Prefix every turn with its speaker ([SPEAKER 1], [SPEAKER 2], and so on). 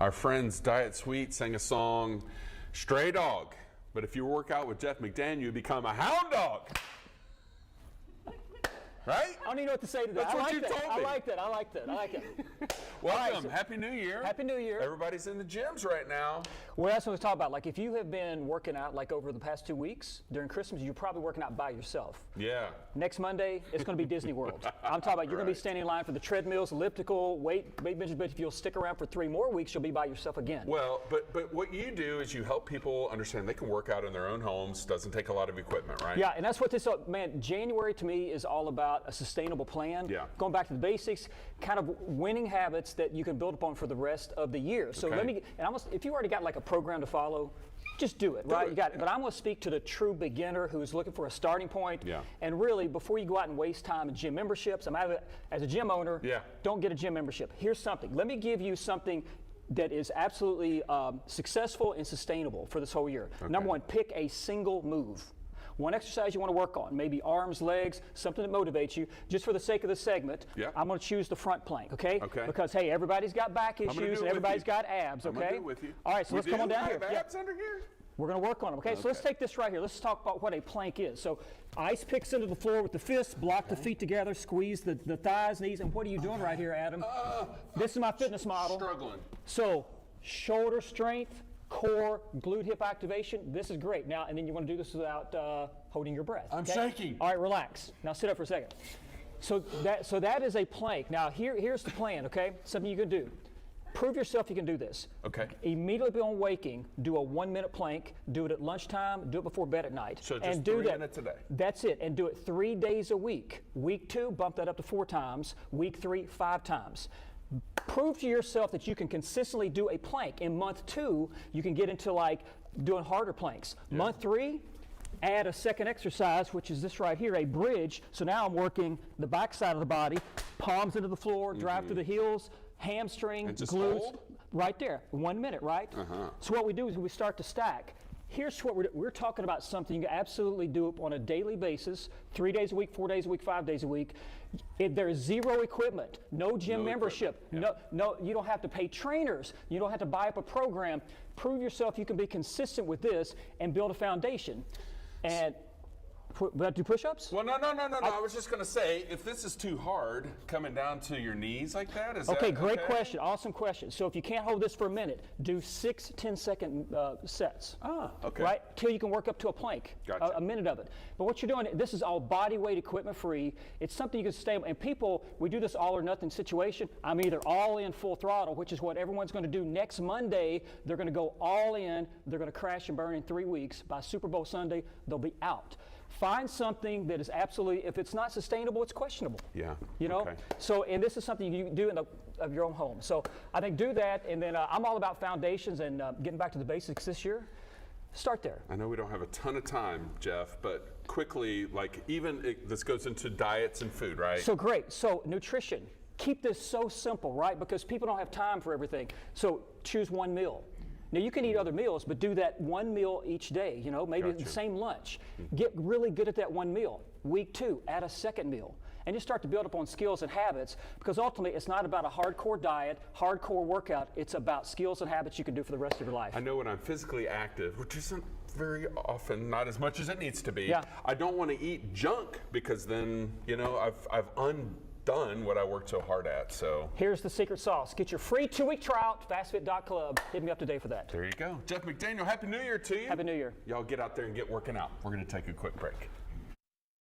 [SPEAKER 1] Our friends Diet Sweet sang a song, Stray Dog. But if you work out with Jeff McDaniel, you become a hound dog. Right?
[SPEAKER 2] I don't even know what to say to that.
[SPEAKER 1] That's what you told me.
[SPEAKER 2] I like that.
[SPEAKER 1] Welcome. Happy New Year.
[SPEAKER 2] Happy New Year.
[SPEAKER 1] Everybody's in the gyms right now.
[SPEAKER 2] Well, that's what I was talking about. Like, if you have been working out like over the past 2 weeks during Christmas, you're probably working out by yourself.
[SPEAKER 1] Yeah.
[SPEAKER 2] Next Monday, it's going to be Disney World. I'm talking about you're going to be standing in line for the treadmills, elliptical, weight benches, but if you'll stick around for 3 more weeks, you'll be by yourself again.
[SPEAKER 1] Well, but what you do is you help people understand they can work out in their own homes. Doesn't take a lot of equipment, right?
[SPEAKER 2] Yeah, and that's what this, man, January to me is all about a sustainable plan.
[SPEAKER 1] Yeah.
[SPEAKER 2] Going back to the basics, kind of winning habits that you can build upon for the rest of the year. So
[SPEAKER 1] Okay.
[SPEAKER 2] if you already got like a program to follow, just do it, right?
[SPEAKER 1] it,
[SPEAKER 2] You got it.
[SPEAKER 1] yeah.
[SPEAKER 2] But I'm going to speak to the true beginner who's looking for a starting point.
[SPEAKER 1] Yeah.
[SPEAKER 2] And really, before you go out and waste time in gym memberships, as a gym owner,
[SPEAKER 1] Yeah.
[SPEAKER 2] don't get a gym membership. Here's something. Let me give you something that is absolutely successful and sustainable for this whole year.
[SPEAKER 1] Okay.
[SPEAKER 2] Number one, pick a single move. One exercise you want to work on, maybe arms, legs, something that motivates you. Just for the sake of the segment,
[SPEAKER 1] Yeah.
[SPEAKER 2] I'm going to choose the front plank, okay?
[SPEAKER 1] Okay.
[SPEAKER 2] Because, hey, everybody's got back
[SPEAKER 1] gonna do
[SPEAKER 2] issues
[SPEAKER 1] it
[SPEAKER 2] and
[SPEAKER 1] with
[SPEAKER 2] everybody's
[SPEAKER 1] you.
[SPEAKER 2] got abs,
[SPEAKER 1] I'm
[SPEAKER 2] okay?
[SPEAKER 1] gonna do it with you.
[SPEAKER 2] All right, so
[SPEAKER 1] We
[SPEAKER 2] let's come on
[SPEAKER 1] do?
[SPEAKER 2] down
[SPEAKER 1] I
[SPEAKER 2] here.
[SPEAKER 1] have
[SPEAKER 2] Yeah.
[SPEAKER 1] abs under here?
[SPEAKER 2] We're going to work on them, okay? So let's take this right here. Let's talk about what a plank is. So ice picks into the floor with the fists, block the feet together, squeeze the thighs, knees, and what are you doing right here, Adam? This is my fitness model.
[SPEAKER 1] Struggling.
[SPEAKER 2] So shoulder strength, core, glute hip activation, this is great. Now, and then you want to do this without holding your breath.
[SPEAKER 1] I'm
[SPEAKER 2] okay?
[SPEAKER 1] shaking.
[SPEAKER 2] All right, relax. Now sit up for a second. So that is a plank. Now here's the plan, okay? Something you can do. Prove yourself you can do this.
[SPEAKER 1] Okay.
[SPEAKER 2] Immediately upon waking, do a 1-minute plank. Do it at lunchtime. Do it before bed at night.
[SPEAKER 1] So just
[SPEAKER 2] and do
[SPEAKER 1] 3
[SPEAKER 2] that.
[SPEAKER 1] minutes a day.
[SPEAKER 2] That's it. And do it 3 days a week. Week 2, bump that up to 4 times. Week 3, 5 times. Prove to yourself that you can consistently do a plank. In month 2, you can get into like doing harder planks. Month 3, add a second exercise, which is this right here, a bridge. So now I'm working the back side of the body, palms into the floor, drive through the heels, hamstring,
[SPEAKER 1] And just
[SPEAKER 2] glutes,
[SPEAKER 1] hold?
[SPEAKER 2] right there, 1 minute, right? So what we do is we start to stack. Here's what we're talking about, something you can absolutely do on a daily basis, 3 days a week, 4 days a week, 5 days a week. There's zero equipment, no gym
[SPEAKER 1] No
[SPEAKER 2] membership,
[SPEAKER 1] equipment,
[SPEAKER 2] no, you don't have to pay trainers, you don't have to buy up a program. Prove yourself you can be consistent with this and build a foundation. And do push-ups?
[SPEAKER 1] Well, no. I was just going to say, if this is too hard, coming down to your knees like that, is
[SPEAKER 2] Okay,
[SPEAKER 1] that
[SPEAKER 2] great
[SPEAKER 1] okay?
[SPEAKER 2] question, awesome question. So if you can't hold this for a minute, do 6 10-second sets.
[SPEAKER 1] Ah, okay.
[SPEAKER 2] Right, till you can work up to a plank,
[SPEAKER 1] Gotcha.
[SPEAKER 2] a minute of it. But what you're doing, this is all body weight equipment free. It's something you can stay, and people, we do this all or nothing situation. I'm either all in full throttle, which is what everyone's going to do next Monday. They're going to go all in. They're going to crash and burn in 3 weeks. By Super Bowl Sunday, they'll be out. Find something that is absolutely, if it's not sustainable, it's questionable.
[SPEAKER 1] Yeah,
[SPEAKER 2] You know?
[SPEAKER 1] okay.
[SPEAKER 2] So, and this is something you can do of your own home. So I think do that, and then I'm all about foundations and getting back to the basics this year. Start there.
[SPEAKER 1] I know we don't have a ton of time, Jeff, but quickly, like this goes into diets and food, right?
[SPEAKER 2] So great. So nutrition. Keep this so simple, right? Because people don't have time for everything. So choose one meal. Now you can eat other meals, but do that one meal each day, you know, maybe
[SPEAKER 1] Gotcha.
[SPEAKER 2] the same lunch. Get really good at that one meal. Week 2, add a second meal. And just start to build upon skills and habits, because ultimately it's not about a hardcore diet, hardcore workout, it's about skills and habits you can do for the rest of your life.
[SPEAKER 1] I know when I'm physically active, which isn't very often, not as much as it needs to be,
[SPEAKER 2] Yeah.
[SPEAKER 1] I don't want to eat junk because then, you know, I've undone what I worked so hard at, so.
[SPEAKER 2] Here's the secret sauce. Get your free 2-week trial at fastfit.club. Hit me up today for that.
[SPEAKER 1] There you go. Jeff McDaniel, Happy New Year to you.
[SPEAKER 2] Happy New Year.
[SPEAKER 1] Y'all get out there and get working out. We're going to take a quick break.